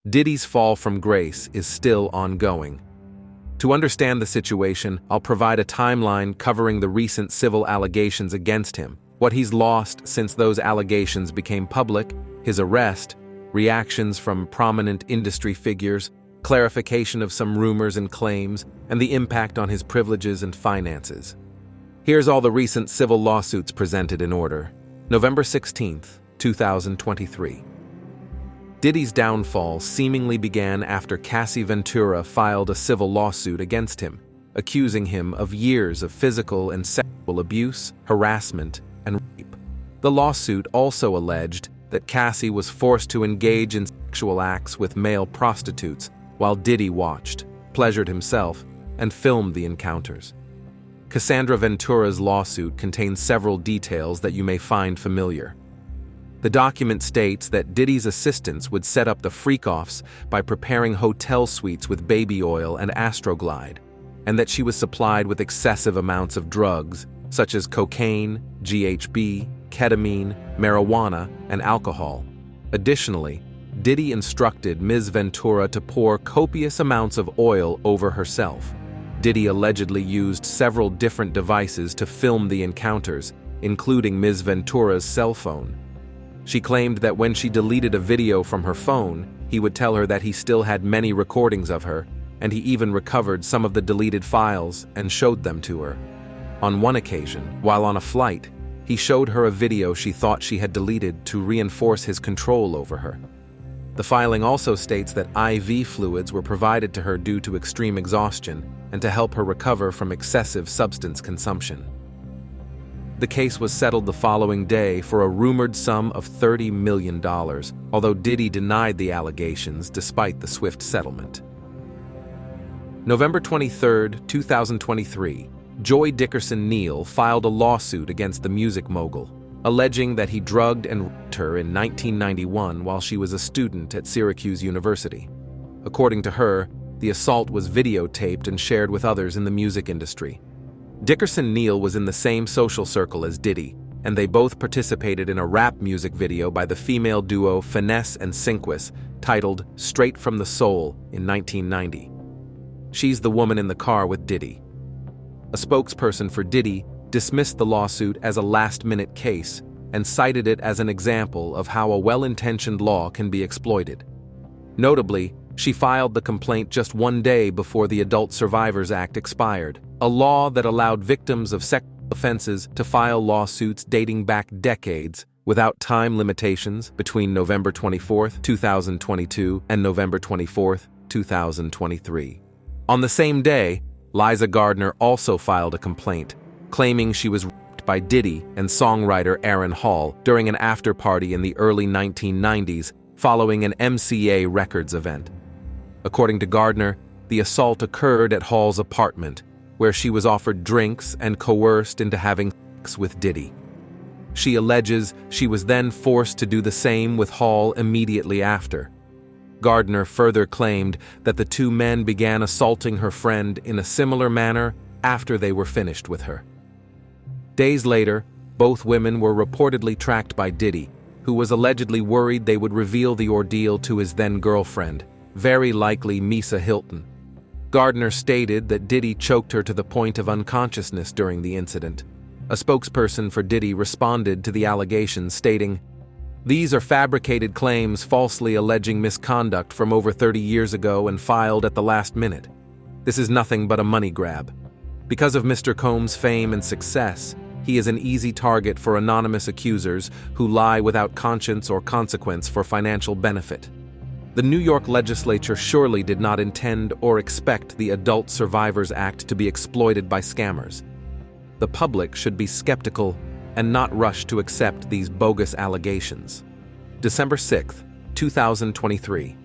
Diddy's fall from grace is still ongoing. To understand the situation, I'll provide a timeline covering the recent civil allegations against him, what he's lost since those allegations became public, his arrest, reactions from prominent industry figures, clarification of some rumors and claims, and the impact on his privileges and finances. Here's all the recent civil lawsuits presented in order. November 16, 2023. Diddy's downfall seemingly began after Cassandra Ventura filed a civil lawsuit against him, accusing him of years of physical and sexual abuse, harassment, and rape. The lawsuit also alleged that Cassie was forced to engage in sexual acts with male prostitutes while Diddy watched, pleasured himself, and filmed the encounters. Cassandra Ventura's lawsuit contains several details that you may find familiar. The document states that Diddy's assistants would set up the freak-offs by preparing hotel suites with baby oil and Astroglide, and that she was supplied with excessive amounts of drugs, such as cocaine, GHB, ketamine, marijuana, and alcohol. Additionally, Diddy instructed Ms. Ventura to pour copious amounts of oil over herself. Diddy allegedly used several different devices to film the encounters, including Ms. Ventura's cell phone. She claimed that when she deleted a video from her phone, he would tell her that he still had many recordings of her, and he even recovered some of the deleted files and showed them to her. On one occasion, while on a flight, he showed her a video she thought she had deleted to reinforce his control over her. The filing also states that IV fluids were provided to her due to extreme exhaustion and to help her recover from excessive substance consumption. The case was settled the following day for a rumored sum of $30 million, although Diddy denied the allegations despite the swift settlement. November 23, 2023, Joi Dickerson-Neal filed a lawsuit against the music mogul, alleging that he drugged and raped her in 1991 while she was a student at Syracuse University. According to her, the assault was videotaped and shared with others in the music industry. Dickerson-Neal was in the same social circle as Diddy, and they both participated in a rap music video by the female duo Finesse and Sinquis titled Straight from the Soul in 1990. She's the woman in the car with Diddy. A spokesperson for Diddy dismissed the lawsuit as a last-minute case and cited it as an example of how a well-intentioned law can be exploited. Notably, she filed the complaint just one day before the Adult Survivors Act expired, a law that allowed victims of sexual offenses to file lawsuits dating back decades without time limitations between November 24, 2022 and November 24, 2023. On the same day, Liza Gardner also filed a complaint, claiming she was raped by Diddy and songwriter Aaron Hall during an after-party in the early 1990s following an MCA Records event. According to Gardner, the assault occurred at Hall's apartment, where she was offered drinks and coerced into having sex with Diddy. She alleges she was then forced to do the same with Hall immediately after. Gardner further claimed that the two men began assaulting her friend in a similar manner after they were finished with her. Days later, both women were reportedly tracked by Diddy, who was allegedly worried they would reveal the ordeal to his then-girlfriend, very likely Misa Hilton. Gardner stated that Diddy choked her to the point of unconsciousness during the incident. A spokesperson for Diddy responded to the allegations, stating, "These are fabricated claims falsely alleging misconduct from over 30 years ago and filed at the last minute. This is nothing but a money grab. Because of Mr. Combs' fame and success, he is an easy target for anonymous accusers who lie without conscience or consequence for financial benefit. The New York legislature surely did not intend or expect the Adult Survivors Act to be exploited by scammers. The public should be skeptical and not rush to accept these bogus allegations." December 6, 2023.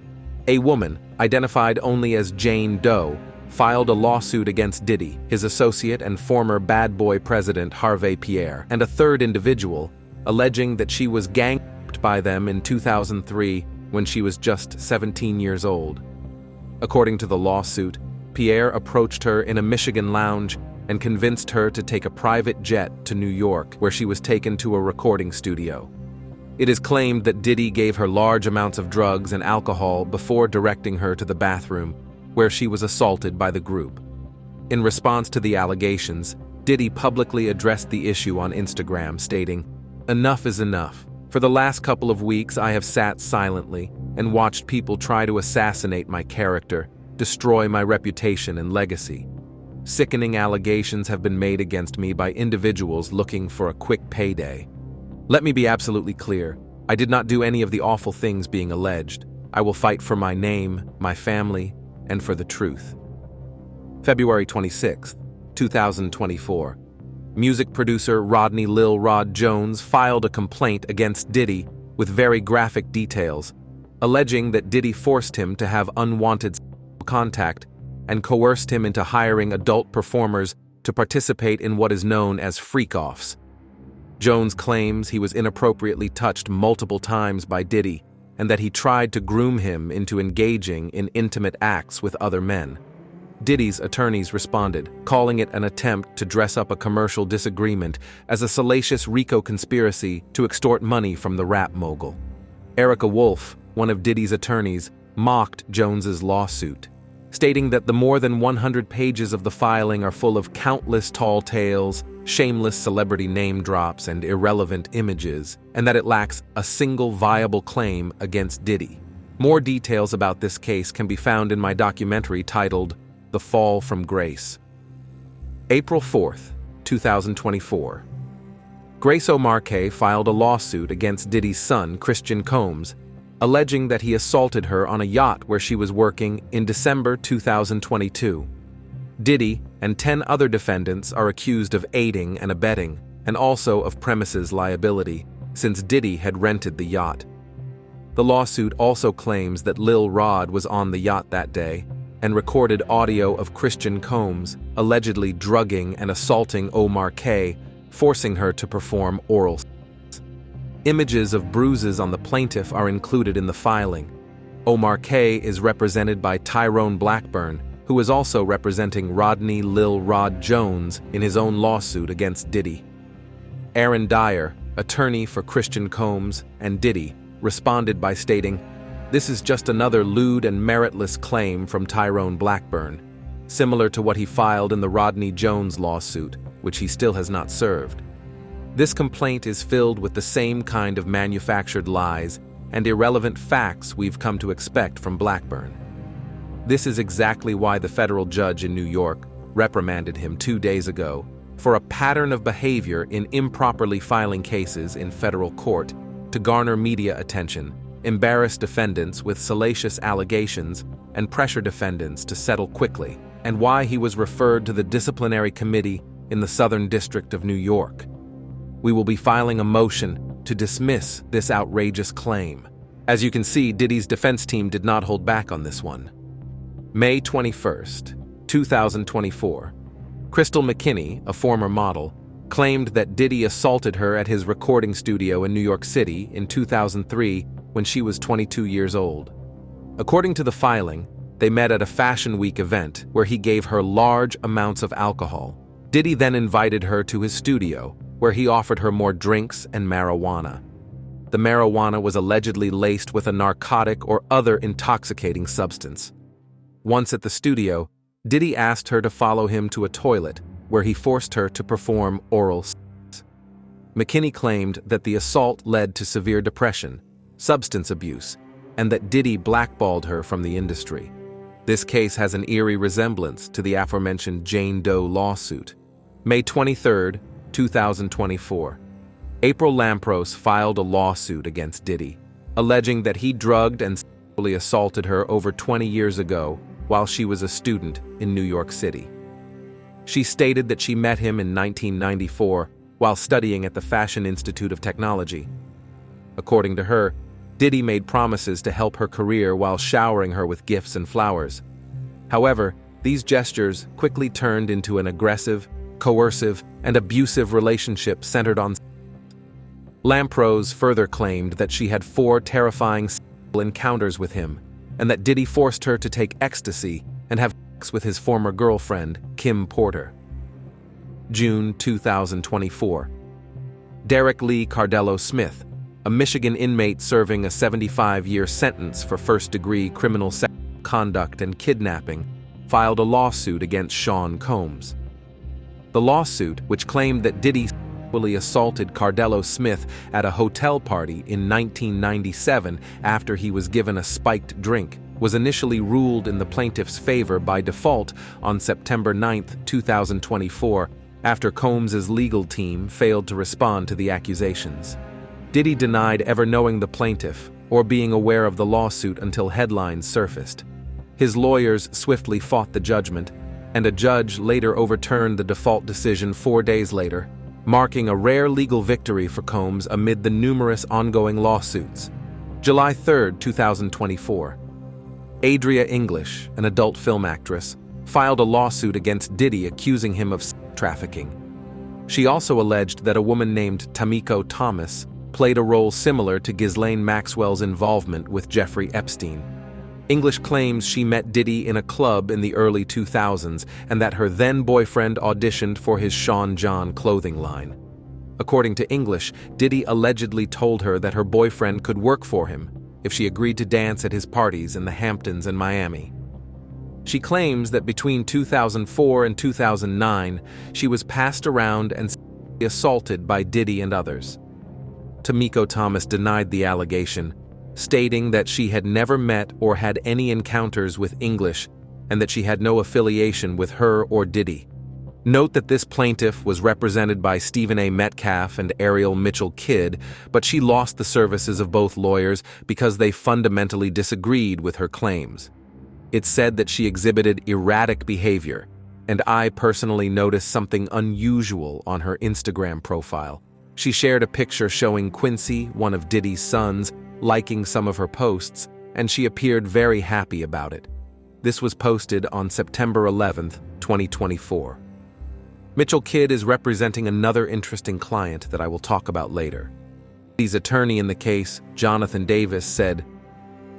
A woman, identified only as Jane Doe, filed a lawsuit against Diddy, his associate and former Bad Boy president Harvey Pierre, and a third individual, alleging that she was gang raped by them in 2003 when she was just 17 years old. According to the lawsuit, Pierre approached her in a Michigan lounge and convinced her to take a private jet to New York, where she was taken to a recording studio. It is claimed that Diddy gave her large amounts of drugs and alcohol before directing her to the bathroom, where she was assaulted by the group. In response to the allegations, Diddy publicly addressed the issue on Instagram, stating, "Enough is enough. For the last couple of weeks, I have sat silently and watched people try to assassinate my character, destroy my reputation and legacy. Sickening allegations have been made against me by individuals looking for a quick payday. Let me be absolutely clear. I did not do any of the awful things being alleged. I will fight for my name, my family, and for the truth." February 26, 2024. Music producer Rodney Lil Rod Jones filed a complaint against Diddy with very graphic details, alleging that Diddy forced him to have unwanted contact and coerced him into hiring adult performers to participate in what is known as freak-offs. Jones claims he was inappropriately touched multiple times by Diddy and that he tried to groom him into engaging in intimate acts with other men. Diddy's attorneys responded, calling it an attempt to dress up a commercial disagreement as a salacious RICO conspiracy to extort money from the rap mogul. Erica Wolf, one of Diddy's attorneys, mocked Jones's lawsuit, stating that the more than 100 pages of the filing are full of countless tall tales, shameless celebrity name drops, and irrelevant images, and that it lacks a single viable claim against Diddy. More details about this case can be found in my documentary titled The Fall from Grace. April 4th, 2024. Grace O'Marcaigh filed a lawsuit against Diddy's son, Christian Combs, alleging that he assaulted her on a yacht where she was working in December 2022. Diddy and 10 other defendants are accused of aiding and abetting, and also of premises liability, since Diddy had rented the yacht. The lawsuit also claims that Lil Rod was on the yacht that day and recorded audio of Christian Combs allegedly drugging and assaulting O'Marcaigh, forcing her to perform oral sex. Images of bruises on the plaintiff are included in the filing. O'Marcaigh is represented by Tyrone Blackburn, who is also representing Rodney Lil Rod Jones in his own lawsuit against Diddy. Aaron Dyer, attorney for Christian Combs and Diddy, responded by stating, "This is just another lewd and meritless claim from Tyrone Blackburn, similar to what he filed in the Rodney Jones lawsuit, which he still has not served. This complaint is filled with the same kind of manufactured lies and irrelevant facts we've come to expect from Blackburn. This is exactly why the federal judge in New York reprimanded him 2 days ago for a pattern of behavior in improperly filing cases in federal court to garner media attention, embarrass defendants with salacious allegations, and pressure defendants to settle quickly, and why he was referred to the disciplinary committee in the Southern District of New York. We will be filing a motion to dismiss this outrageous claim." As you can see, Diddy's defense team did not hold back on this one. May 21st, 2024. Crystal McKinney, a former model, claimed that Diddy assaulted her at his recording studio in New York City in 2003 when she was 22 years old. According to the filing, they met at a Fashion Week event where he gave her large amounts of alcohol. Diddy then invited her to his studio, where he offered her more drinks and marijuana. The marijuana was allegedly laced with a narcotic or other intoxicating substance. Once at the studio, Diddy asked her to follow him to a toilet, where he forced her to perform oral sex. McKinney claimed that the assault led to severe depression, substance abuse, and that Diddy blackballed her from the industry. This case has an eerie resemblance to the aforementioned Jane Doe lawsuit. May 23rd, 2024. April Lampros filed a lawsuit against Diddy, alleging that he drugged and sexually assaulted her over 20 years ago while she was a student in New York City. She stated that she met him in 1994 while studying at the Fashion Institute of Technology. According to her, Diddy made promises to help her career while showering her with gifts and flowers. However, these gestures quickly turned into an aggressive, coercive, and abusive relationship centered on sex. Lampros further claimed that she had 4 terrifying sexual encounters with him, and that Diddy forced her to take ecstasy and have sex with his former girlfriend, Kim Porter. June 2024. Derrick Lee Cardello-Smith, a Michigan inmate serving a 75-year sentence for first-degree criminal sexual conduct and kidnapping, filed a lawsuit against Sean Combs. The lawsuit, which claimed that Diddy sexually assaulted Cardello-Smith at a hotel party in 1997 after he was given a spiked drink, was initially ruled in the plaintiff's favor by default on September 9, 2024, after Combs's legal team failed to respond to the accusations. Diddy denied ever knowing the plaintiff or being aware of the lawsuit until headlines surfaced. His lawyers swiftly fought the judgment, and a judge later overturned the default decision 4 days later, marking a rare legal victory for Combs amid the numerous ongoing lawsuits. July 3, 2024. Adria English, an adult film actress, filed a lawsuit against Diddy accusing him of trafficking. She also alleged that a woman named Tamiko Thomas played a role similar to Ghislaine Maxwell's involvement with Jeffrey Epstein. English claims she met Diddy in a club in the early 2000s and that her then-boyfriend auditioned for his Sean John clothing line. According to English, Diddy allegedly told her that her boyfriend could work for him if she agreed to dance at his parties in the Hamptons and Miami. She claims that between 2004 and 2009, she was passed around and sexually assaulted by Diddy and others. Tamiko Thomas denied the allegation, stating that she had never met or had any encounters with English and that she had no affiliation with her or Diddy. Note that this plaintiff was represented by Stephen A. Metcalf and Ariel Mithcell-Kidd, but she lost the services of both lawyers because they fundamentally disagreed with her claims. It's said that she exhibited erratic behavior, and I personally noticed something unusual on her Instagram profile. She shared a picture showing Quincy, one of Diddy's sons, liking some of her posts, and she appeared very happy about it. This was posted on September 11, 2024. Mithcell-Kidd is representing another interesting client that I will talk about later. Diddy's attorney in the case, Jonathan Davis, said,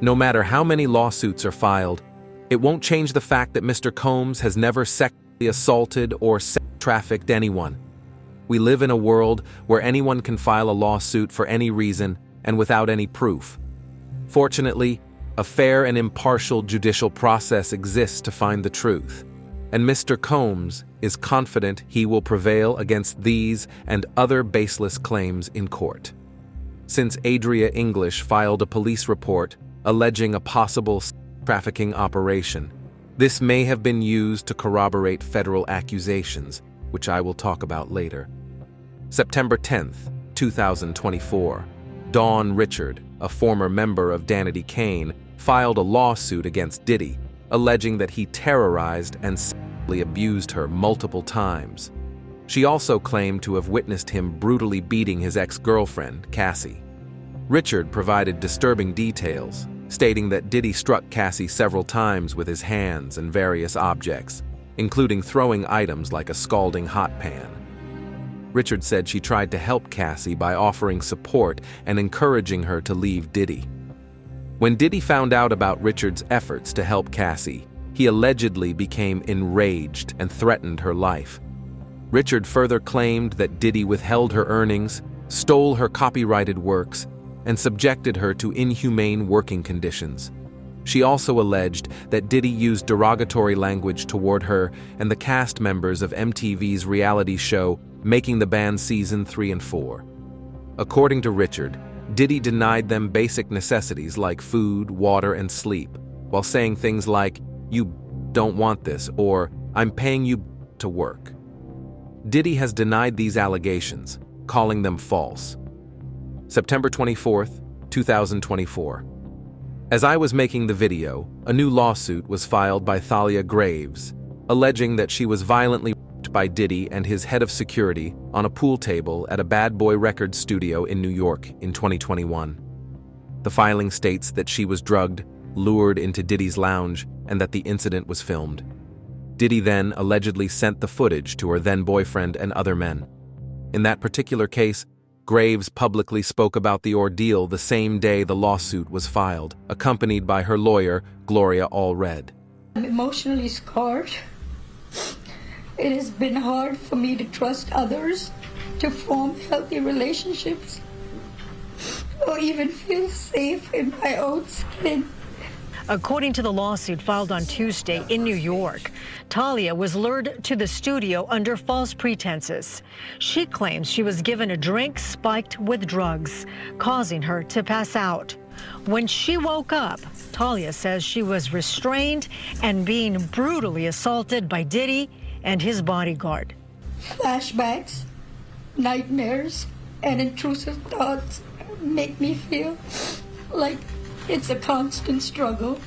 "No matter how many lawsuits are filed, it won't change the fact that Mr. Combs has never sexually assaulted or trafficked anyone. We live in a world where anyone can file a lawsuit for any reason and without any proof. Fortunately, a fair and impartial judicial process exists to find the truth, and Mr. Combs is confident he will prevail against these and other baseless claims in court." Since Adria English filed a police report alleging a possible trafficking operation, this may have been used to corroborate federal accusations, which I will talk about later. September 10, 2024. Dawn Richard, a former member of Danity Kane, filed a lawsuit against Diddy, alleging that he terrorized and sexually abused her multiple times. She also claimed to have witnessed him brutally beating his ex-girlfriend, Cassie. Richard provided disturbing details, stating that Diddy struck Cassie several times with his hands and various objects, including throwing items like a scalding hot pan. Richard said she tried to help Cassie by offering support and encouraging her to leave Diddy. When Diddy found out about Richard's efforts to help Cassie, he allegedly became enraged and threatened her life. Richard further claimed that Diddy withheld her earnings, stole her copyrighted works, and subjected her to inhumane working conditions. She also alleged that Diddy used derogatory language toward her and the cast members of MTV's reality show Making the Band Season 3 and 4. According to Richard, Diddy denied them basic necessities like food, water, and sleep, while saying things like, "You don't want this," or "I'm paying you to work." Diddy has denied these allegations, calling them false. September 24, 2024. As I was making the video, a new lawsuit was filed by Thalia Graves, alleging that she was violently raped by Diddy and his head of security on a pool table at a Bad Boy Records studio in New York in 2021. The filing states that she was drugged, lured into Diddy's lounge, and that the incident was filmed. Diddy then allegedly sent the footage to her then-boyfriend and other men. In that particular case, Graves publicly spoke about the ordeal the same day the lawsuit was filed, accompanied by her lawyer, Gloria Allred. I'm emotionally scarred. It has been hard for me to trust others, to form healthy relationships. don't even feel safe in my own skin. According to the lawsuit filed on Tuesday in New York, Thalia was lured to the studio under false pretenses. She claims she was given a drink spiked with drugs, causing her to pass out. When she woke up, Thalia says she was restrained and being brutally assaulted by Diddy and his bodyguard. Flashbacks, nightmares, and intrusive thoughts make me feel like it's a constant struggle.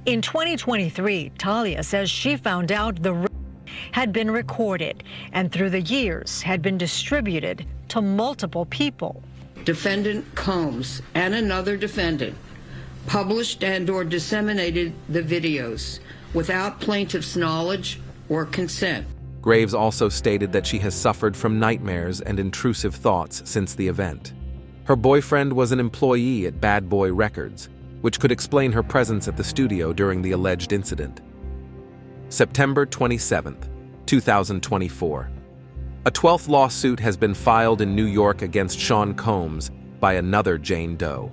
In 2023, Thalia says she found out the rape had been recorded and through the years had been distributed to multiple people. Defendant Combs and another defendant published and/or disseminated the videos without plaintiff's knowledge or consent. Graves also stated that she has suffered from nightmares and intrusive thoughts since the event. Her boyfriend was an employee at Bad Boy Records, which could explain her presence at the studio during the alleged incident. September 27, 2024. A 12th lawsuit has been filed in New York against Sean Combs by another Jane Doe.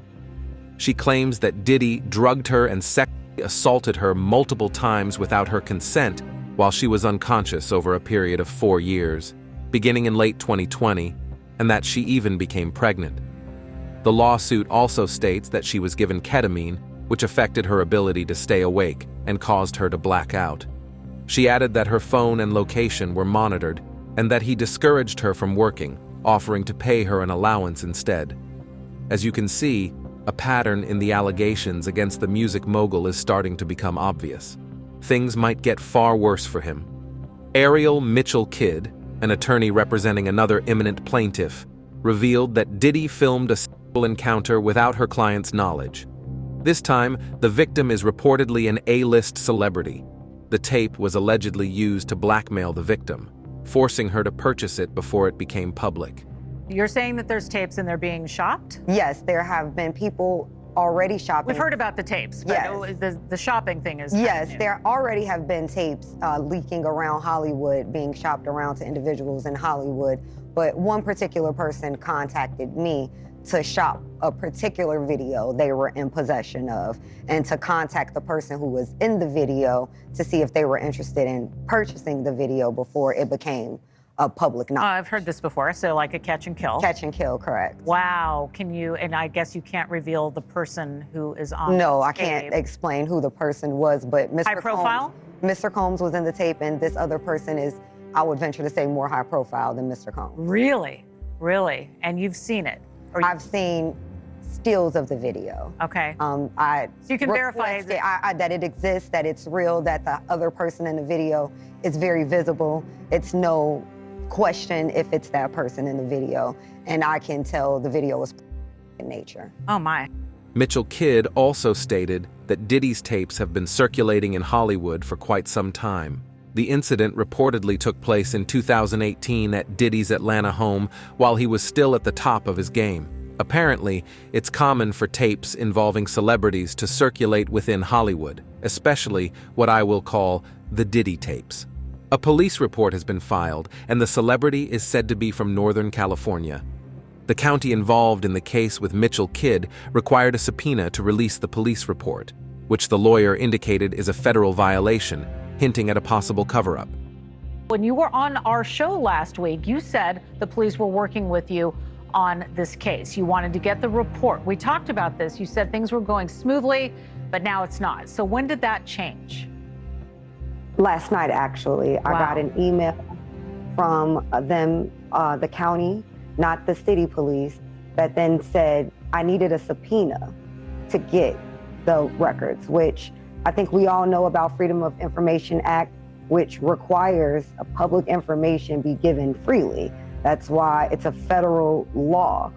She claims that Diddy drugged her and sexually assaulted her multiple times without her consent while she was unconscious over a period of 4 years, beginning in late 2020, and that she even became pregnant. The lawsuit also states that she was given ketamine, which affected her ability to stay awake and caused her to black out. She added that her phone and location were monitored and that he discouraged her from working, offering to pay her an allowance instead. As you can see, a pattern in the allegations against the music mogul is starting to become obvious. Things might get far worse for him. Ariel Mithcell-Kidd, an attorney representing another imminent plaintiff, revealed that Diddy filmed a sexual encounter without her client's knowledge. This time, the victim is reportedly an A-list celebrity. The tape was allegedly used to blackmail the victim, forcing her to purchase it before it became public. You're saying that there's tapes and they're being shopped? Yes, there have been people already shopping. We've heard about the tapes, but yes. The shopping thing is yes, new. there already have been tapes leaking around Hollywood, being shopped around to individuals in Hollywood, but one particular person contacted me to shop a particular video they were in possession of and to contact the person who was in the video to see if they were interested in purchasing the video before it became a public knowledge. I've heard this before, so like a catch and kill. Catch and kill, correct. Wow, can you, and I guess you can't reveal the person who is on No, this I can't tape. explain who the person was, but Mr. High profile? Mr. Combs was in the tape, and this other person is, I would venture to say, more high profile than Mr. Combs. Really? Really? And you've seen it? I've seen stills of the video. Okay. So you can verify that it exists, that it's real, that the other person in the video is very visible. It's no question if it's that person in the video, and I can tell the video was in nature. Oh my. Mithcell-Kidd also stated that Diddy's tapes have been circulating in Hollywood for quite some time. The incident reportedly took place in 2018 at Diddy's Atlanta home while he was still at the top of his game. Apparently, it's common for tapes involving celebrities to circulate within Hollywood, especially what I will call the Diddy tapes. A police report has been filed, and the celebrity is said to be from Northern California. The county involved in the case with Mithcell-Kidd required a subpoena to release the police report, which the lawyer indicated is a federal violation, hinting at a possible cover-up. When you were on our show last week, you said the police were working with you on this case. You wanted to get the report. We talked about this. You said things were going smoothly, but now it's not. So when did that change? Last night, actually. Wow. I got an email from them, the county, not the city police, that then said I needed a subpoena to get the records, which I think we all know about Freedom of Information Act, which requires a public information be given freely. That's why it's a federal law.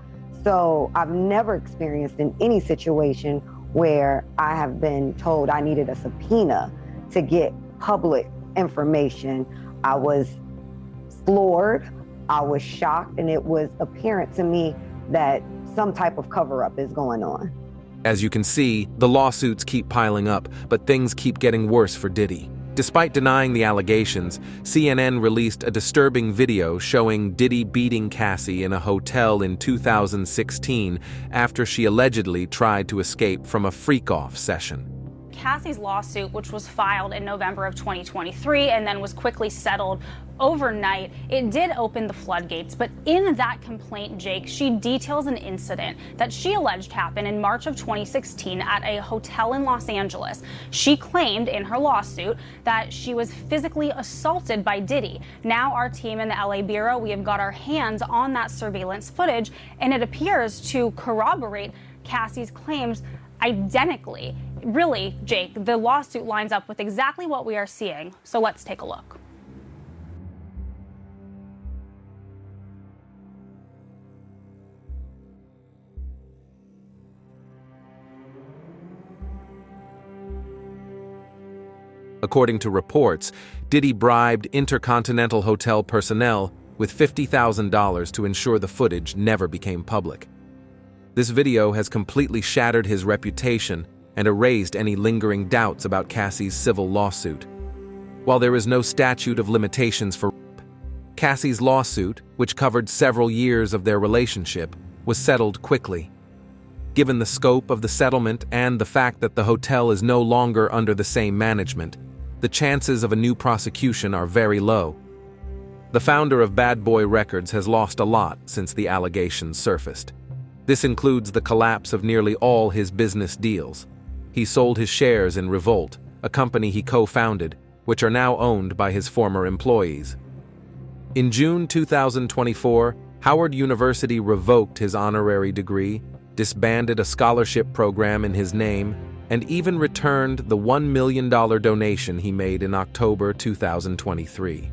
So I've never experienced in any situation where I have been told I needed a subpoena to get public information. I was floored, I was shocked, and it was apparent to me that some type of cover-up is going on. As you can see, the lawsuits keep piling up, but things keep getting worse for Diddy. Despite denying the allegations, CNN released a disturbing video showing Diddy beating Cassie in a hotel in 2016 after she allegedly tried to escape from a freak-off session. Cassie's lawsuit, which was filed in November of 2023 and then was quickly settled overnight, it did open the floodgates. But in that complaint, Jake, she details an incident that she alleged happened in March of 2016 at a hotel in Los Angeles. She claimed in her lawsuit that she was physically assaulted by Diddy. Now our team in the LA Bureau, we have got our hands on that surveillance footage, and it appears to corroborate Cassie's claims identically. Really, Jake, the lawsuit lines up with exactly what we are seeing. So let's take a look. According to reports, Diddy bribed Intercontinental Hotel personnel with $50,000 to ensure the footage never became public. This video has completely shattered his reputation and erased any lingering doubts about Cassie's civil lawsuit. While there is no statute of limitations for rape, Cassie's lawsuit, which covered several years of their relationship, was settled quickly. Given the scope of the settlement and the fact that the hotel is no longer under the same management, the chances of a new prosecution are very low. The founder of Bad Boy Records has lost a lot since the allegations surfaced. This includes the collapse of nearly all his business deals. He sold his shares in Revolt, a company he co-founded, which are now owned by his former employees. In June 2024, Howard University revoked his honorary degree, disbanded a scholarship program in his name, and even returned the $1 million donation he made in October 2023.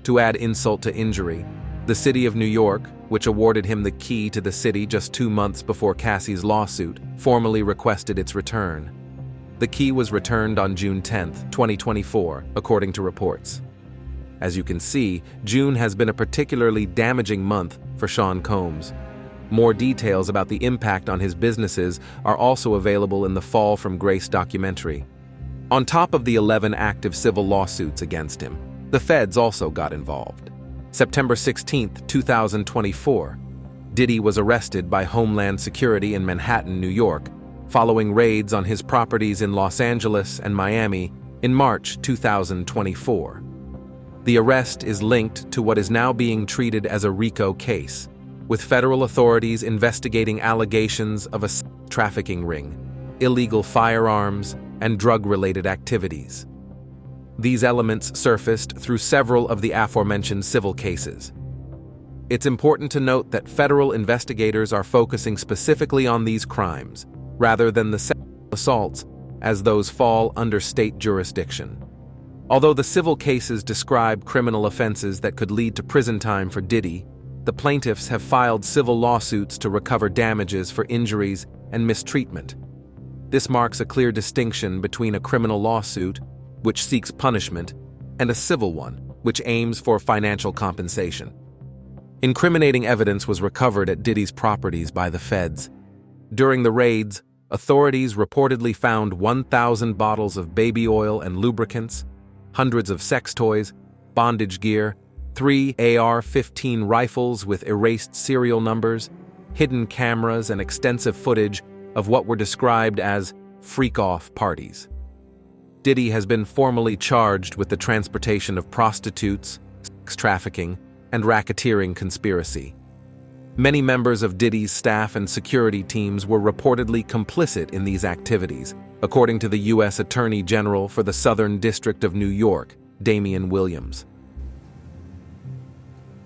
To add insult to injury, the city of New York, which awarded him the key to the city just 2 months before Cassie's lawsuit, formally requested its return. The key was returned on June 10, 2024, according to reports. As you can see, June has been a particularly damaging month for Sean Combs. More details about the impact on his businesses are also available in the Fall from Grace documentary. On top of the 11 active civil lawsuits against him, the feds also got involved. September 16, 2024, Diddy was arrested by Homeland Security in Manhattan, New York, following raids on his properties in Los Angeles and Miami in March 2024. The arrest is linked to what is now being treated as a RICO case, with federal authorities investigating allegations of a trafficking ring, illegal firearms, and drug-related activities. These elements surfaced through several of the aforementioned civil cases. It's important to note that federal investigators are focusing specifically on these crimes, rather than the sexual assaults, as those fall under state jurisdiction. Although the civil cases describe criminal offenses that could lead to prison time for Diddy, the plaintiffs have filed civil lawsuits to recover damages for injuries and mistreatment. This marks a clear distinction between a criminal lawsuit, which seeks punishment, and a civil one, which aims for financial compensation. Incriminating evidence was recovered at Diddy's properties by the feds. During the raids, authorities reportedly found 1,000 bottles of baby oil and lubricants, hundreds of sex toys, bondage gear, 3 AR-15 rifles with erased serial numbers, hidden cameras, and extensive footage of what were described as freak-off parties. Diddy has been formally charged with the transportation of prostitutes, sex trafficking, and racketeering conspiracy. Many members of Diddy's staff and security teams were reportedly complicit in these activities, according to the U.S. Attorney General for the Southern District of New York, Damian Williams.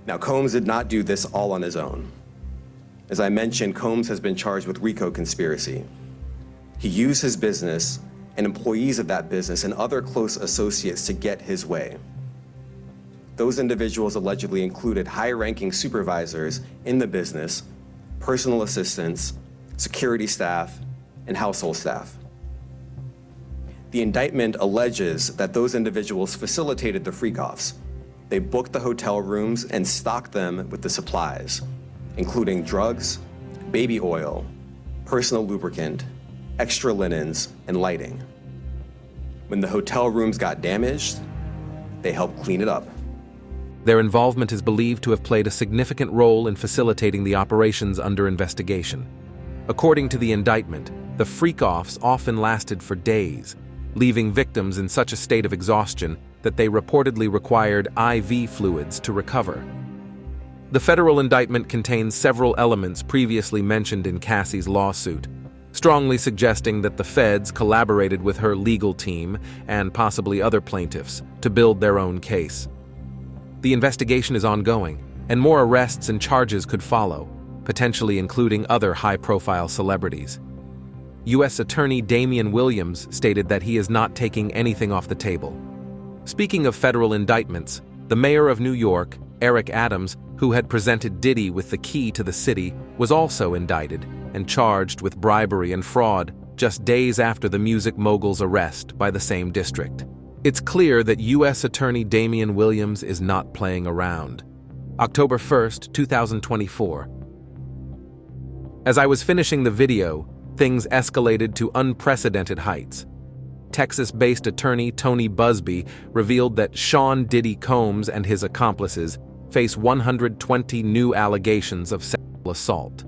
Now, Combs did not do this all on his own. As I mentioned, Combs has been charged with RICO conspiracy. He used his business and employees of that business and other close associates to get his way. Those individuals allegedly included high-ranking supervisors in the business, personal assistants, security staff, and household staff. The indictment alleges that those individuals facilitated the freak-offs. They booked the hotel rooms and stocked them with the supplies, including drugs, baby oil, personal lubricant, extra linens, and lighting. When the hotel rooms got damaged, they helped clean it up. Their involvement is believed to have played a significant role in facilitating the operations under investigation. According to the indictment, the freak-offs often lasted for days, leaving victims in such a state of exhaustion that they reportedly required IV fluids to recover. The federal indictment contains several elements previously mentioned in Cassie's lawsuit, strongly suggesting that the feds collaborated with her legal team and possibly other plaintiffs to build their own case. The investigation is ongoing, and more arrests and charges could follow, potentially including other high-profile celebrities. U.S. Attorney Damian Williams stated that he is not taking anything off the table. Speaking of federal indictments, the mayor of New York, Eric Adams, who had presented Diddy with the key to the city, was also indicted and charged with bribery and fraud just days after the music mogul's arrest by the same district. It's clear that U.S. Attorney Damian Williams is not playing around. October 1st, 2024. As I was finishing the video, things escalated to unprecedented heights. Texas-based attorney Tony Buzbee revealed that Sean Diddy Combs and his accomplices face 120 new allegations of sexual assault.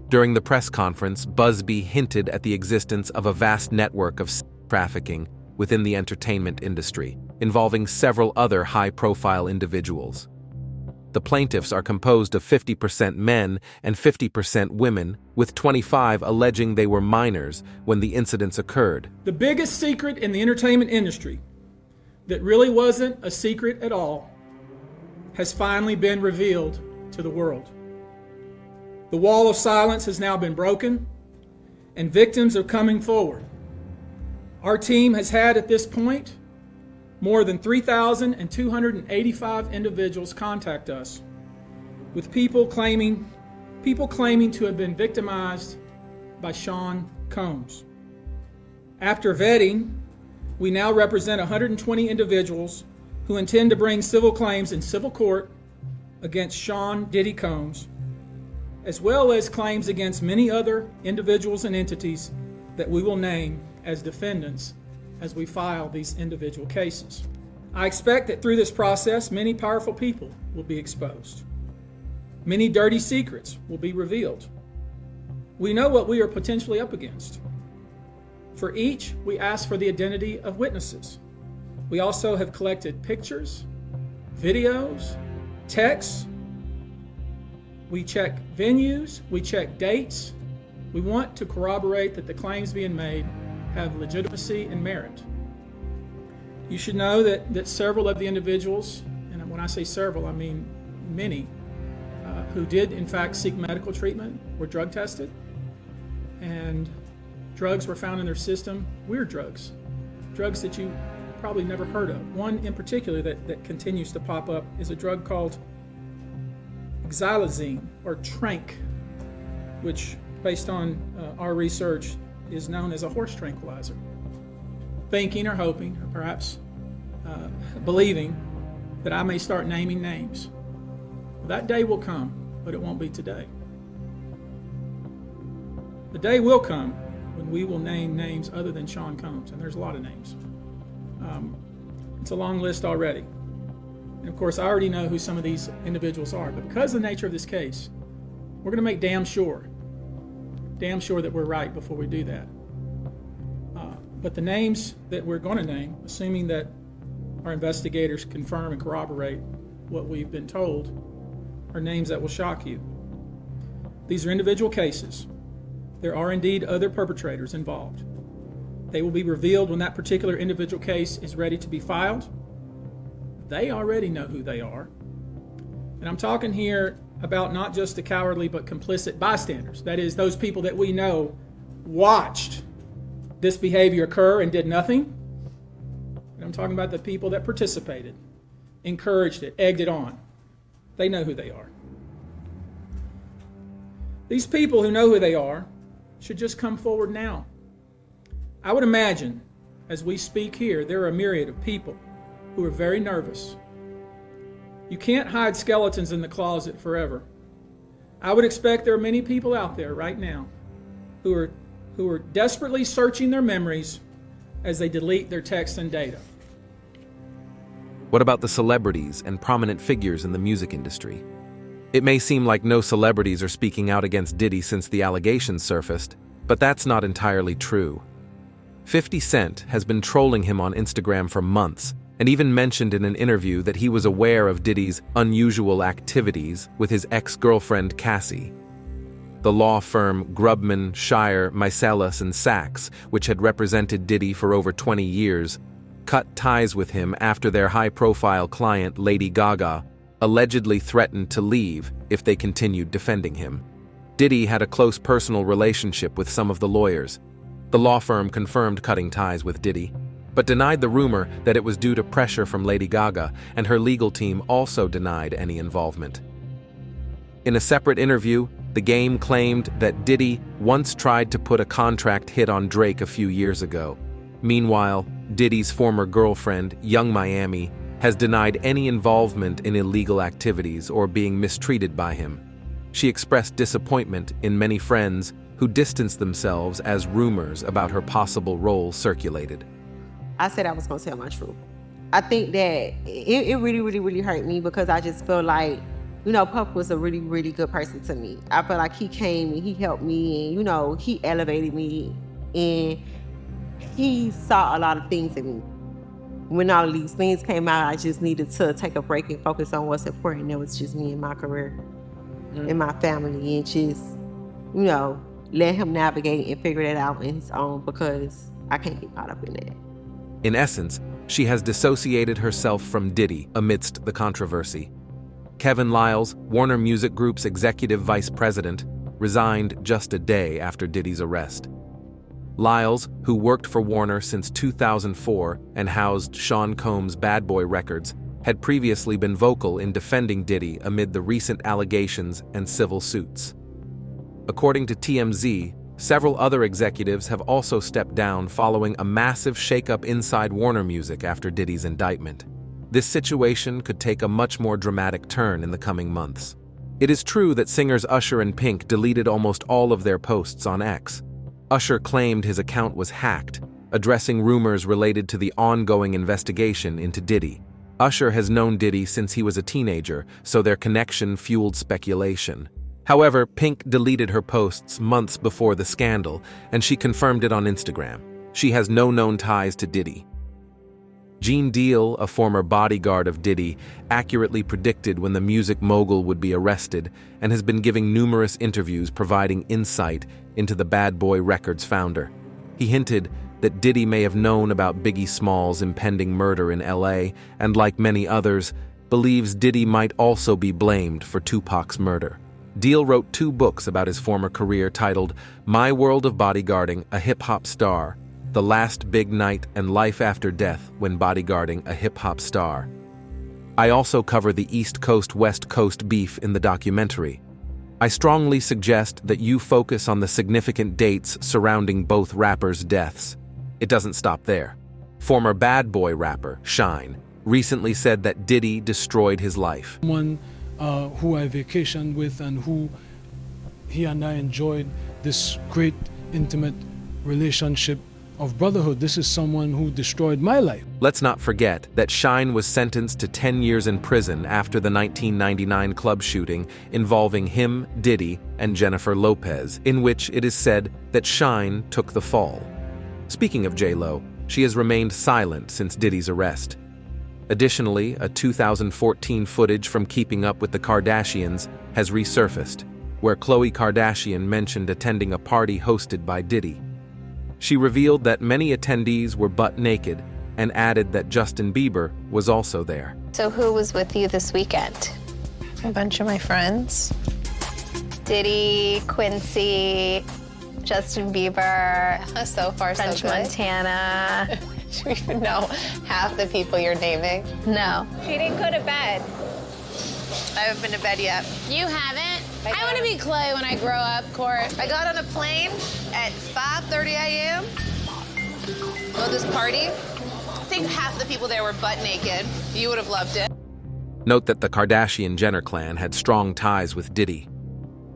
During the press conference, Buzbee hinted at the existence of a vast network of sex trafficking within the entertainment industry, involving several other high-profile individuals. The plaintiffs are composed of 50% men and 50% women, with 25 alleging they were minors when the incidents occurred. The biggest secret in the entertainment industry that really wasn't a secret at all has finally been revealed to the world. The wall of silence has now been broken, and victims are coming forward. Our team has had at this point more than 3,285 individuals contact us with people claiming to have been victimized by Sean Combs. After vetting, we now represent 120 individuals who intend to bring civil claims in civil court against Sean Diddy Combs, as well as claims against many other individuals and entities that we will name as defendants as we file these individual cases. I expect that through this process, many powerful people will be exposed. Many dirty secrets will be revealed. We know what we are potentially up against. For each, we ask for the identity of witnesses. We also have collected pictures, videos, texts. We check venues, we check dates. We want to corroborate that the claims being made have legitimacy and merit. You should know that several of the individuals, and when I say several, I mean many, who did in fact seek medical treatment were drug tested, and drugs were found in their system, weird drugs that you probably never heard of. One in particular that continues to pop up is a drug called xylazine or trank, which based on our research is known as a horse tranquilizer. Thinking or hoping, or perhaps believing that I may start naming names. That day will come, but it won't be today. The day will come when we will name names other than Sean Combs, and there's a lot of names. It's a long list already. And of course, I already know who some of these individuals are, but because of the nature of this case, we're going to make damn sure that we're right before we do that. But the names that we're going to name, assuming that our investigators confirm and corroborate what we've been told, are names that will shock you. These are individual cases. There are indeed other perpetrators involved. They will be revealed when that particular individual case is ready to be filed. They already know who they are. And I'm talking here about not just the cowardly but complicit bystanders. That is, those people that we know watched this behavior occur and did nothing. And I'm talking about the people that participated, encouraged it, egged it on. They know who they are. These people who know who they are should just come forward now. I would imagine, as we speak here, there are a myriad of people who are very nervous. You can't hide skeletons in the closet forever. I would expect there are many people out there right now who are desperately searching their memories as they delete their texts and data. What about the celebrities and prominent figures in the music industry? It may seem like no celebrities are speaking out against Diddy since the allegations surfaced, but that's not entirely true. 50 Cent has been trolling him on Instagram for months, and even mentioned in an interview that he was aware of Diddy's unusual activities with his ex-girlfriend Cassie. The law firm Grubman, Shire, Meiselas & Sachs, which had represented Diddy for over 20 years, cut ties with him after their high-profile client Lady Gaga allegedly threatened to leave if they continued defending him. Diddy had a close personal relationship with some of the lawyers. The law firm confirmed cutting ties with Diddy, but denied the rumor that it was due to pressure from Lady Gaga, and her legal team also denied any involvement. In a separate interview, The Game claimed that Diddy once tried to put a contract hit on Drake a few years ago. Meanwhile, Diddy's former girlfriend, Young Miami, has denied any involvement in illegal activities or being mistreated by him. She expressed disappointment in many friends who distanced themselves as rumors about her possible role circulated. I said I was going to tell my truth. I think that it really hurt me because I just feel like, Puff was a really good person to me. I feel like he came and he helped me and, he elevated me and he saw a lot of things in me. When all of these things came out, I just needed to take a break and focus on what's important. It was just me and my career and my family and just, let him navigate and figure that out on his own because I can't get caught up in that. In essence, she has dissociated herself from Diddy amidst the controversy. Kevin Liles, Warner Music Group's executive vice president, resigned just a day after Diddy's arrest. Liles, who worked for Warner since 2004 and housed Sean Combs' Bad Boy Records, had previously been vocal in defending Diddy amid the recent allegations and civil suits. According to TMZ, several other executives have also stepped down following a massive shakeup inside Warner Music after Diddy's indictment. This situation could take a much more dramatic turn in the coming months. It is true that singers Usher and Pink deleted almost all of their posts on X. Usher claimed his account was hacked, addressing rumors related to the ongoing investigation into Diddy. Usher has known Diddy since he was a teenager, so their connection fueled speculation. However, Pink deleted her posts months before the scandal, and she confirmed it on Instagram. She has no known ties to Diddy. Gene Deal, a former bodyguard of Diddy, accurately predicted when the music mogul would be arrested and has been giving numerous interviews providing insight into the Bad Boy Records founder. He hinted that Diddy may have known about Biggie Smalls' impending murder in LA and, like many others, believes Diddy might also be blamed for Tupac's murder. Deal wrote 2 books about his former career titled My World of Bodyguarding a Hip-Hop Star, The Last Big Night and Life After Death When Bodyguarding a Hip-Hop Star. I also cover the East Coast-West Coast beef in the documentary. I strongly suggest that you focus on the significant dates surrounding both rappers' deaths. It doesn't stop there. Former Bad Boy rapper, Shine, recently said that Diddy destroyed his life. Who I vacationed with and who he and I enjoyed this great intimate relationship of brotherhood. This is someone who destroyed my life. Let's not forget that Shine was sentenced to 10 years in prison after the 1999 club shooting involving him, Diddy, and Jennifer Lopez, in which it is said that Shine took the fall. Speaking of J-Lo, she has remained silent since Diddy's arrest. Additionally, a 2014 footage from Keeping Up with the Kardashians has resurfaced, where Khloe Kardashian mentioned attending a party hosted by Diddy. She revealed that many attendees were butt naked and added that Justin Bieber was also there. So who was with you this weekend? A bunch of my friends. Diddy, Quincy, Justin Bieber, so far French so good. Montana. Do you even know half the people you're naming? No. She didn't go to bed. I haven't been to bed yet. You haven't? I want to be Clay when I grow up, Court. I got on a plane at 5:30 a.m. Go to this party. I think half the people there were butt naked. You would have loved it. Note that the Kardashian-Jenner clan had strong ties with Diddy.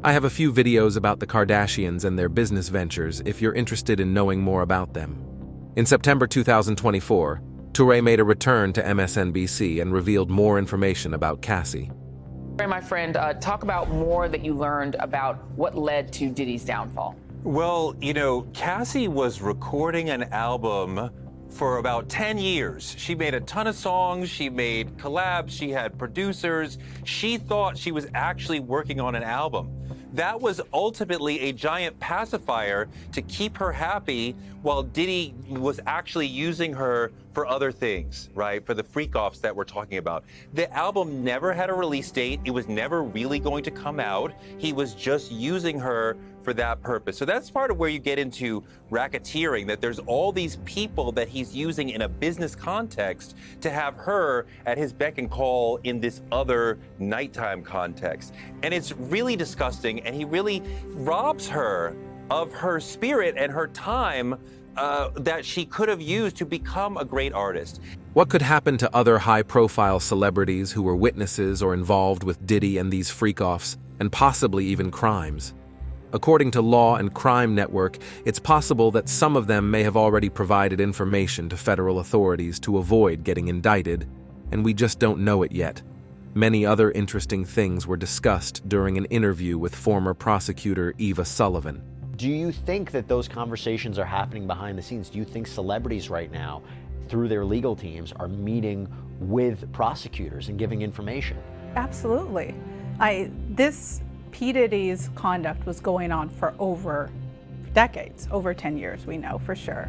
I have a few videos about the Kardashians and their business ventures if you're interested in knowing more about them. In September 2024, Touré made a return to MSNBC and revealed more information about Cassie. My friend, talk about more that you learned about what led to Diddy's downfall. Well, you know, Cassie was recording an album for about 10 years. She made a ton of songs, she made collabs, she had producers. She thought she was actually working on an album. That was ultimately a giant pacifier to keep her happy while Diddy was actually using her for other things, right? For the freak-offs that we're talking about. The album never had a release date. It was never really going to come out. He was just using her for that purpose. So that's part of where you get into racketeering, that there's all these people that he's using in a business context to have her at his beck and call in this other nighttime context. And it's really disgusting, and he really robs her of her spirit and her time that she could have used to become a great artist. What could happen to other high-profile celebrities who were witnesses or involved with Diddy and these freak-offs, and possibly even crimes? According to Law and Crime Network, it's possible that some of them may have already provided information to federal authorities to avoid getting indicted, and we just don't know it yet. Many other interesting things were discussed during an interview with former prosecutor Eva Sullivan. Do you think that those conversations are happening behind the scenes? Do you think celebrities right now, through their legal teams, are meeting with prosecutors and giving information? Absolutely. This P. Diddy's conduct was going on for over decades, over 10 years, we know for sure.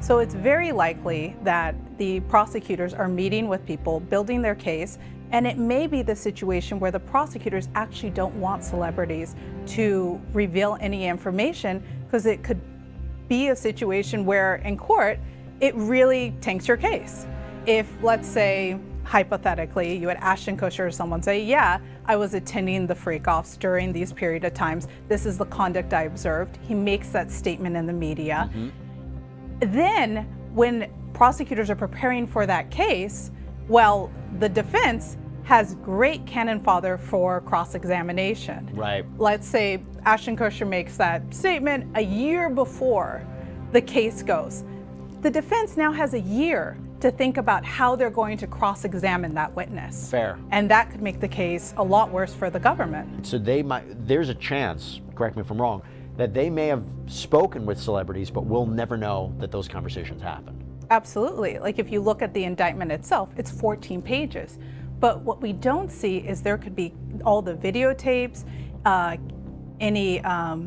So it's very likely that the prosecutors are meeting with people, building their case, and it may be the situation where the prosecutors actually don't want celebrities to reveal any information, because it could be a situation where in court, it really tanks your case. If, let's say, hypothetically, you had Ashton Kutcher or someone say, yeah, I was attending the freak-offs during these period of times. This is the conduct I observed. He makes that statement in the media. Then when prosecutors are preparing for that case, well, the defense has great cannon fodder for cross-examination. Right. Let's say Ashton Kutcher makes that statement a year before the case goes. The defense now has a year to think about how they're going to cross-examine that witness. Fair. And that could make the case a lot worse for the government. So there's a chance, correct me if I'm wrong, that they may have spoken with celebrities, but we'll never know that those conversations happened. Absolutely. Like if you look at the indictment itself, it's 14 pages. But what we don't see is there could be all the videotapes, any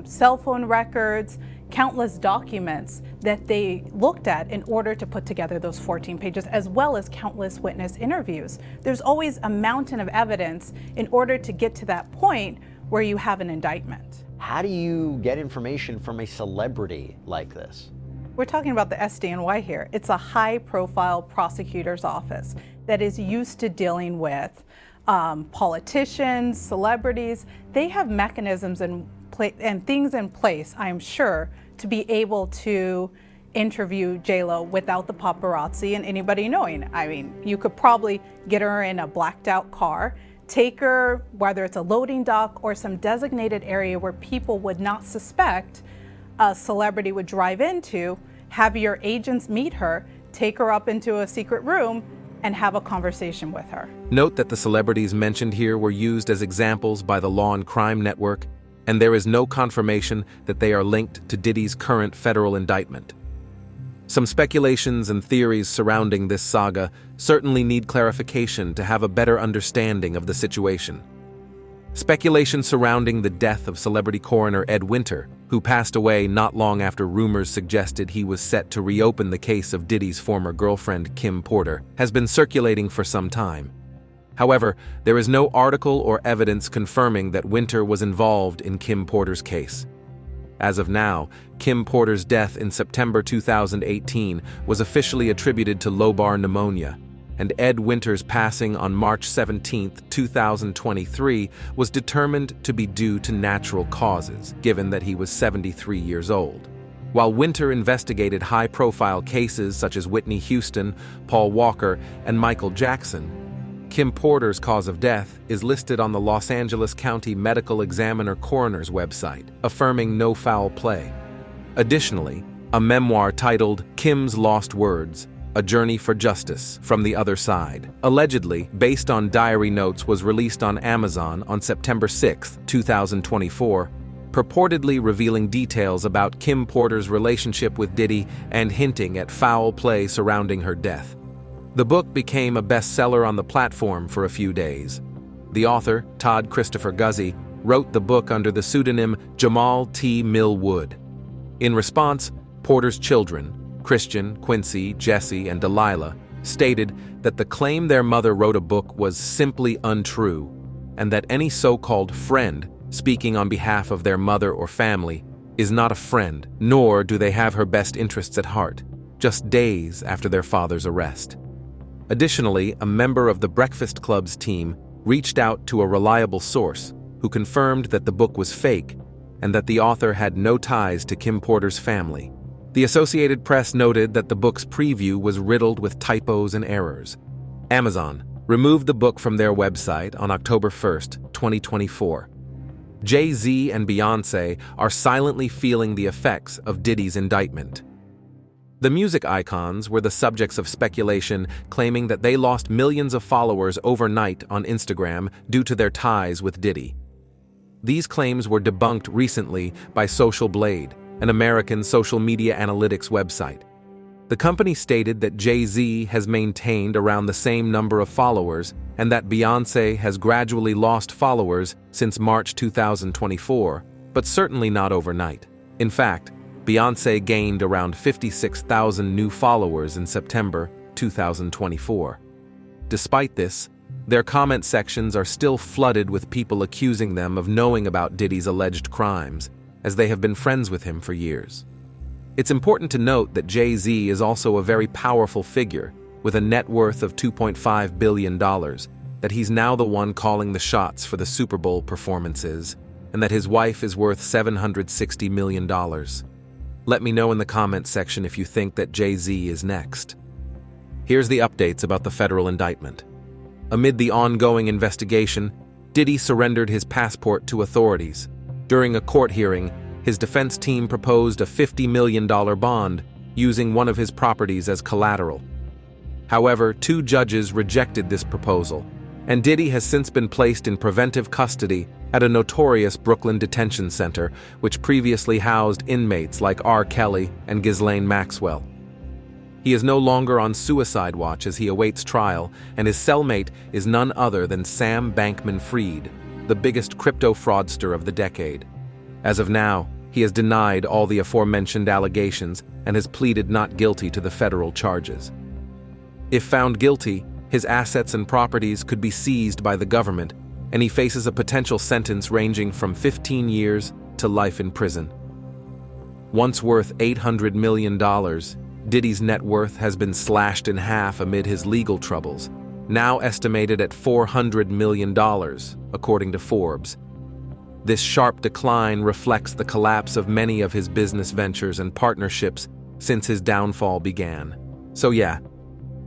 cell phone records, countless documents that they looked at in order to put together those 14 pages, as well as countless witness interviews. There's always a mountain of evidence in order to get to that point where you have an indictment. How do you get information from a celebrity like this? We're talking about the SDNY here. It's a high-profile prosecutor's office that is used to dealing with politicians, celebrities. They have mechanisms and things in place, I'm sure, to be able to interview J-Lo without the paparazzi and anybody knowing. I mean, you could probably get her in a blacked out car, take her, whether it's a loading dock or some designated area where people would not suspect a celebrity would drive into, have your agents meet her, take her up into a secret room, and have a conversation with her. Note that the celebrities mentioned here were used as examples by the Law and Crime Network, and there is no confirmation that they are linked to Diddy's current federal indictment. Some speculations and theories surrounding this saga certainly need clarification to have a better understanding of the situation. Speculation surrounding the death of celebrity coroner Ed Winter, who passed away not long after rumors suggested he was set to reopen the case of Diddy's former girlfriend Kim Porter, has been circulating for some time. However, there is no article or evidence confirming that Winter was involved in Kim Porter's case. As of now, Kim Porter's death in September 2018 was officially attributed to lobar pneumonia, and Ed Winter's passing on March 17, 2023 was determined to be due to natural causes, given that he was 73 years old. While Winter investigated high-profile cases such as Whitney Houston, Paul Walker, and Michael Jackson, Kim Porter's cause of death is listed on the Los Angeles County Medical Examiner Coroner's website, affirming no foul play. Additionally, a memoir titled Kim's Lost Words, A Journey for Justice from the Other Side, allegedly based on diary notes, was released on Amazon on September 6, 2024, purportedly revealing details about Kim Porter's relationship with Diddy and hinting at foul play surrounding her death. The book became a bestseller on the platform for a few days. The author, Todd Christopher Guzzi, wrote the book under the pseudonym Jamal T. Millwood. In response, Porter's children, Christian, Quincy, Jesse, and Delilah, stated that the claim their mother wrote a book was simply untrue, and that any so-called friend speaking on behalf of their mother or family is not a friend, nor do they have her best interests at heart, just days after their father's arrest. Additionally, a member of the Breakfast Club's team reached out to a reliable source who confirmed that the book was fake and that the author had no ties to Kim Porter's family. The Associated Press noted that the book's preview was riddled with typos and errors. Amazon removed the book from their website on October 1, 2024. Jay Z and Beyoncé are silently feeling the effects of Diddy's indictment. The music icons were the subjects of speculation, claiming that they lost millions of followers overnight on Instagram due to their ties with Diddy. These claims were debunked recently by Social Blade, an American social media analytics website. The company stated that Jay Z has maintained around the same number of followers and that Beyoncé has gradually lost followers since March 2024, but certainly not overnight. In fact, Beyoncé gained around 56,000 new followers in September 2024. Despite this, their comment sections are still flooded with people accusing them of knowing about Diddy's alleged crimes, as they have been friends with him for years. It's important to note that Jay Z is also a very powerful figure, with a net worth of $2.5 billion, that he's now the one calling the shots for the Super Bowl performances, and that his wife is worth $760 million. Let me know in the comments section if you think that Jay Z is next. Here's the updates about the federal indictment. Amid the ongoing investigation, Diddy surrendered his passport to authorities. During a court hearing, his defense team proposed a $50 million bond using one of his properties as collateral. However, 2 judges rejected this proposal, and Diddy has since been placed in preventive custody at a notorious Brooklyn detention center, which previously housed inmates like R. Kelly and Ghislaine Maxwell. He is no longer on suicide watch as he awaits trial, and his cellmate is none other than Sam Bankman-Fried, the biggest crypto fraudster of the decade. As of now, he has denied all the aforementioned allegations and has pleaded not guilty to the federal charges. If found guilty, his assets and properties could be seized by the government, and he faces a potential sentence ranging from 15 years to life in prison. Once worth $800 million, Diddy's net worth has been slashed in half amid his legal troubles, now estimated at $400 million, according to Forbes. This sharp decline reflects the collapse of many of his business ventures and partnerships since his downfall began. So yeah,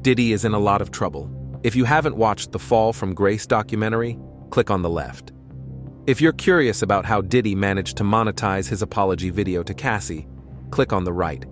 Diddy is in a lot of trouble. If you haven't watched the Fall from Grace documentary, click on the left. If you're curious about how Diddy managed to monetize his apology video to Cassie, click on the right.